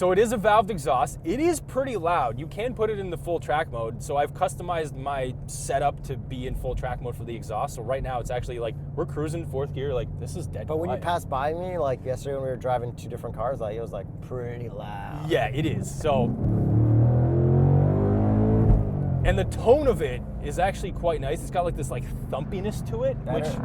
So it is a valved exhaust. It is pretty loud. You can put it in the full track mode. So I've customized my setup to be in full track mode for the exhaust. So right now it's actually like we're cruising 4th gear. Like this is dead But when you quiet. passed by me, like yesterday when we were driving 2 different cars, like it was like pretty loud. Yeah, it is. So, and the tone of it is actually quite nice. It's got like this like thumpiness to it, which